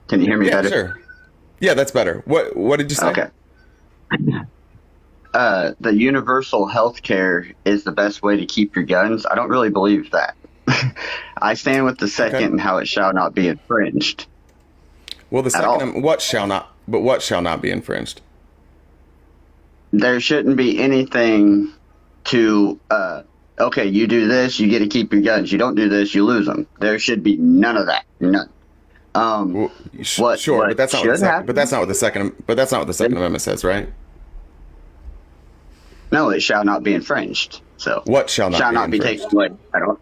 Can you hear me Yeah, better? sure. Yeah, that's better. What did you say? Okay. The universal health care is the best way to keep your guns. I don't really believe that. I stand with the Okay. second and how it shall not be infringed Well, the at second all. what shall not be infringed? There shouldn't be anything to, okay, you do this, you get to keep your guns. You don't do this, you lose them. There should be none of that. None. Um, Well, sure, what should but that's happen? not what the Second Amendment says, right? No, it shall not be infringed. So, What shall not shall be not be infringed? taken away at all.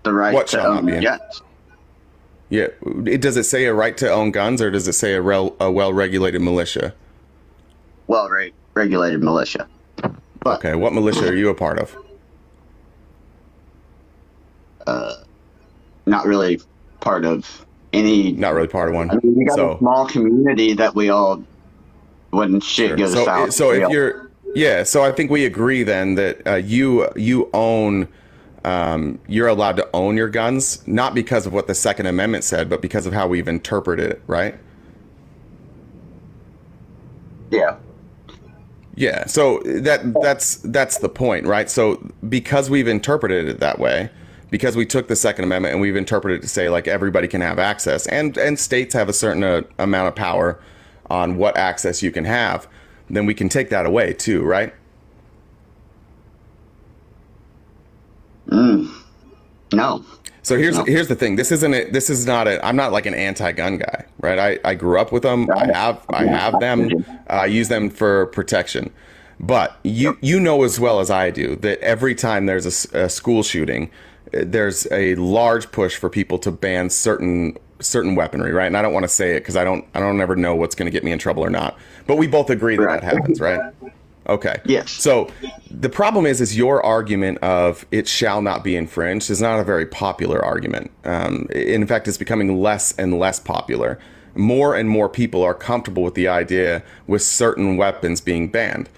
The right What to shall not be own in? guns. Yeah, does it say a right to own guns, or does it say a well-regulated militia? Regulated militia. But Okay, what militia are you a part of? not really part of any. Not really part of I one. mean, we got a So, small community that we all, when shit sure. goes south, So we if all, you're, yeah, so I think we agree then that you own, you're allowed to own your guns, not because of what the Second Amendment said, but because of how we've interpreted it, right? yeah. Yeah, so that's the point, right? So because we've interpreted it that way, because we took the Second Amendment and we've interpreted it to say like everybody can have access, and states have a certain amount of power on what access you can have, then we can take that away too, right? No, So here's no. here's the thing. This is not a. I'm not like an anti-gun guy, right? I grew up with them. I have them. I use them for protection. But you know as well as I do that every time there's a school shooting, there's a large push for people to ban certain weaponry, right? And I don't want to say it because I don't ever know what's going to get me in trouble or not. But we both agree that Right. that happens, right? Okay. Yes. So the problem is your argument of it shall not be infringed is not a very popular argument. In fact, it's becoming less and less popular. More and more people are comfortable with the idea with certain weapons being banned.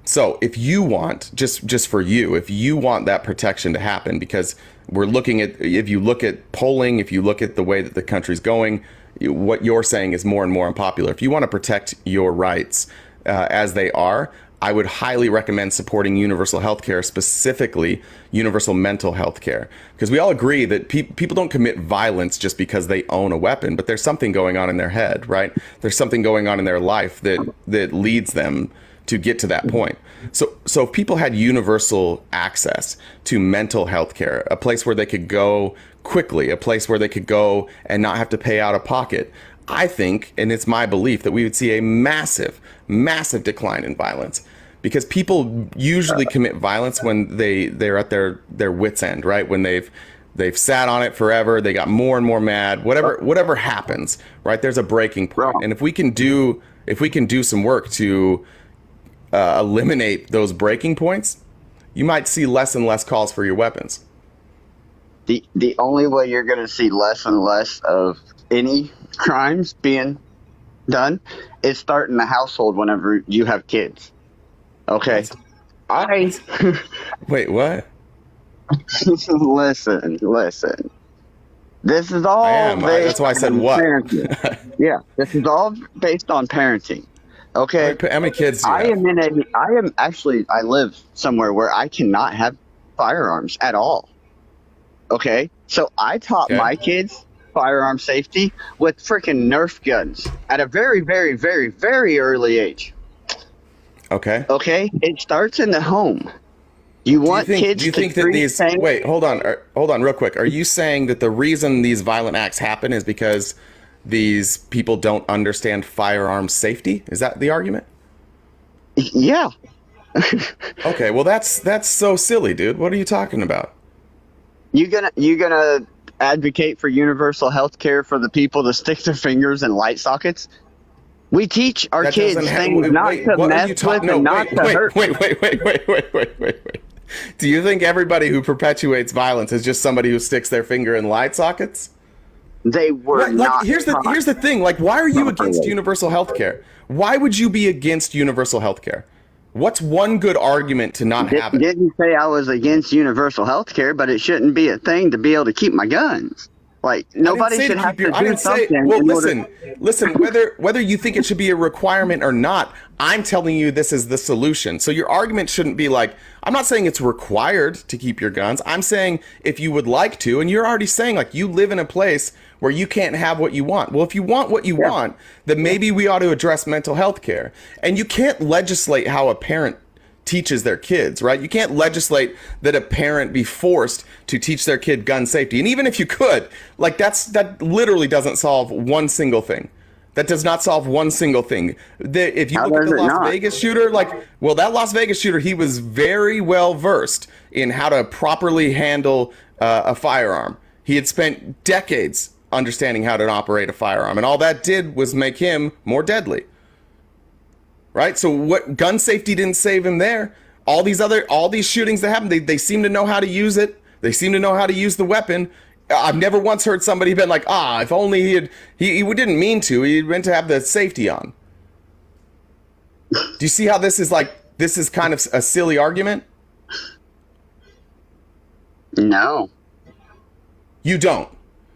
So if you want, just for you, if you want that protection to happen, because we're looking at, if you look at polling, if you look at the way that the country's going, what you're saying is more and more unpopular. If you want to protect your rights as they are, I would highly recommend supporting universal health care, specifically universal mental health care. Because we all agree that people don't commit violence just because they own a weapon, but there's something going on in their head, right? There's something going on in their life that leads them to get to that point. So if people had universal access to mental health care, a place where they could go quickly, a place where they could go and not have to pay out of pocket, I think, and it's my belief, that we would see a massive, massive decline in violence. Because people usually commit violence when they're at their wits' end, right? When they've sat on it forever, they got more and more mad. Whatever happens, right? There's a breaking point, Wrong. and if we can do some work to eliminate those breaking points, you might see less and less calls for your weapons. The only way you're going to see less and less of any crimes being done is start in the household whenever you have kids. Okay. I Wait, what? listen. This is I all am. based That's why I said on what. parenting. Yeah, this is all based on parenting. Okay. How many kids do you have? I am actually, I live somewhere where I cannot have firearms at all. Okay. So I taught Okay. my kids firearm safety with freaking Nerf guns at a very, very, very, very early age. Okay. Okay. It starts in the home. You want kids Do you to think that treat these? things. Wait, hold on, real quick. Are you saying that the reason these violent acts happen is because these people don't understand firearm safety? Is that the argument? Yeah. Okay, well that's so silly, dude. What are you talking about? You gonna advocate for universal health care for the people to stick their fingers in light sockets? We teach our That kids doesn't things wait, not wait, to what are you mess talking? with No, and not wait, to wait, hurt. wait, wait, wait, wait, wait, wait, wait, wait. Do you think everybody who perpetuates violence is just somebody who sticks their finger in light sockets? They were Like not. here's the thing. Like, why are you against universal health care? Why would you be against universal health care? What's one good argument to not have it? Didn't say I was against universal health care, but it shouldn't be a thing to be able to keep my guns. Like I didn't nobody say should to have keep your. to I do didn't say. something Well, in order. listen. Whether you think it should be a requirement or not, I'm telling you this is the solution. So your argument shouldn't be like, I'm not saying it's required to keep your guns. I'm saying if you would like to, and you're already saying like you live in a place where you can't have what you want. Well, if you want what you want, then maybe we ought to address mental health care. And you can't legislate how a parent teaches their kids, right? You can't legislate that a parent be forced to teach their kid gun safety. And even if you could, like that literally doesn't solve one single thing. That does not solve one single thing. If you How look at does the it Las not? Vegas shooter, that Las Vegas shooter, he was very well versed in how to properly handle a firearm. He had spent decades understanding how to operate a firearm, and all that did was make him more deadly. Right? So what gun safety didn't save him there. All these shootings that happened, they seem to know how to use it. They seem to know how to use the weapon. I've never once heard somebody been like, if only he didn't mean to. He meant to have the safety on. Do you see how this is kind of a silly argument? No. You don't.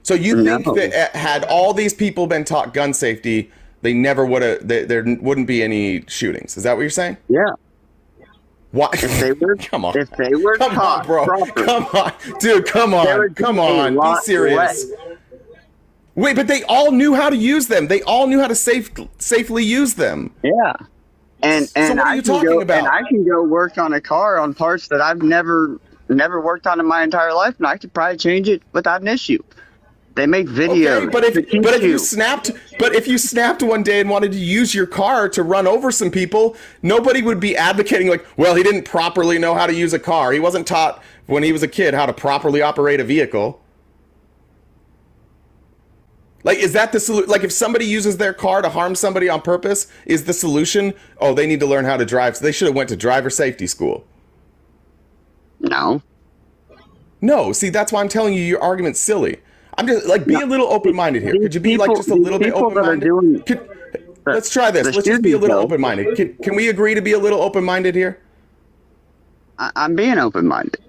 So you think No. that had all these people been taught gun safety, they never would have. There wouldn't be any shootings. Is that what you're saying? Yeah. Why? If they were, Come on. if they were Come on, taught bro. properly, Come on, dude. Come there on. would Come be a on. Be lot serious. less. Wait, but they all knew how to use them. They all knew how to safely use them. Yeah. And So what are I you can talking go about? and I can go work on a car on parts that I've never worked on in my entire life, and I could probably change it without an issue. They make videos. Okay, but if you snapped one day and wanted to use your car to run over some people, nobody would be advocating like, well, he didn't properly know how to use a car. He wasn't taught when he was a kid how to properly operate a vehicle. Like, is that the solution? Like, if somebody uses their car to harm somebody on purpose, is the solution, oh, they need to learn how to drive. So they should have went to driver safety school. No. No, see, that's why I'm telling you your argument's silly. I'm just like, be a little open-minded here. These Could you be like just a little bit people that are open-minded? doing Let's try this. the Let's just be a shootings, little though. open-minded. Can we agree to be a little open-minded here? I'm being open-minded.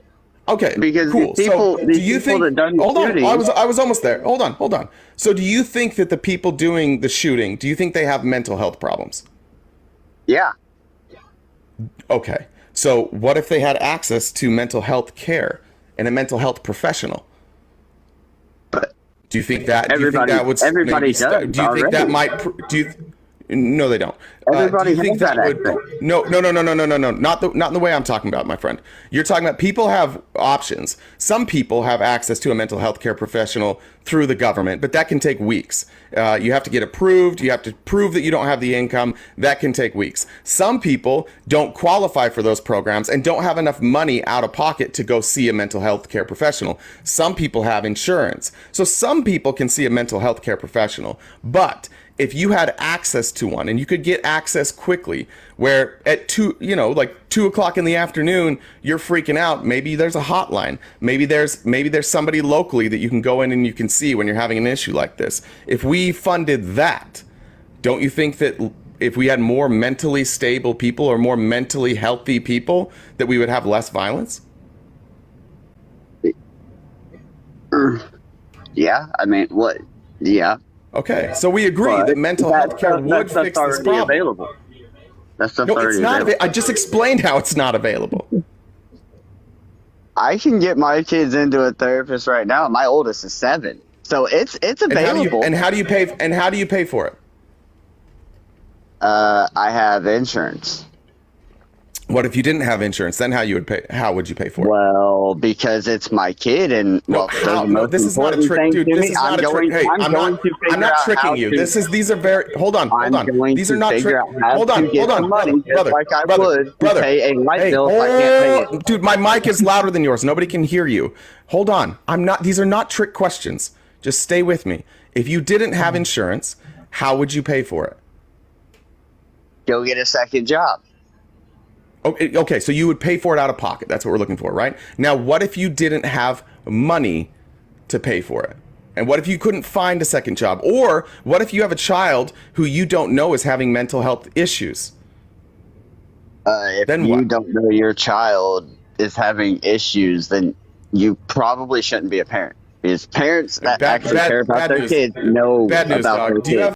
Okay, Because cool. these people- So these do you people think? that done the Hold on, shooting- I was almost there. Hold on. So do you think that the people doing the shooting, do you think they have mental health problems? Yeah. Okay. So what if they had access to mental health care and a mental health professional? But Do you think that? Everybody- everybody does Do you think that already. might? No, they don't. Everybody do you think has that would? access. No. Not in the way I'm talking about, my friend. You're talking about people have options. Some people have access to a mental health care professional through the government, but that can take weeks. You have to get approved. You have to prove that you don't have the income. That can take weeks. Some people don't qualify for those programs and don't have enough money out of pocket to go see a mental health care professional. Some people have insurance. So some people can see a mental health care professional, but if you had access to one and you could get access quickly, where at 2:00 in the afternoon, you're freaking out. Maybe there's a hotline. Maybe there's somebody locally that you can go in and you can see when you're having an issue like this. If we funded that, don't you think that if we had more mentally stable people or more mentally healthy people, that we would have less violence? yeah, I mean, what? Yeah. Okay, so we agree But that mental health care would stuff's fix this already problem. available. That stuff's No, it's already not. available. I just explained how it's not available. I can get my kids into a therapist right now. My oldest is 7, so it's available. And how do you pay for it? I have insurance. What if you didn't have insurance? Then how would you pay for it? Well, because it's my kid, and No, this is not a trick, dude. This is not a trick. Hey, I'm not tricking you. These are very. Hold on. These are not trick. Hold on, brother. Like I would brother. pay a light Hey, bill if I can't pay it. dude, my mic is louder than yours. Nobody can hear you. Hold on. These are not trick questions. Just stay with me. If you didn't have insurance, how would you pay for it? Go get a second job. Okay, so you would pay for it out of pocket. That's what we're looking for, right? Now, what if you didn't have money to pay for it? And what if you couldn't find a second job? Or what if you have a child who you don't know is having mental health issues? If Then you what? don't know your child is having issues, then you probably shouldn't be a parent. is parents that Bad, actually care about bad their news. kids know Bad news, about dog. their Do you kids. have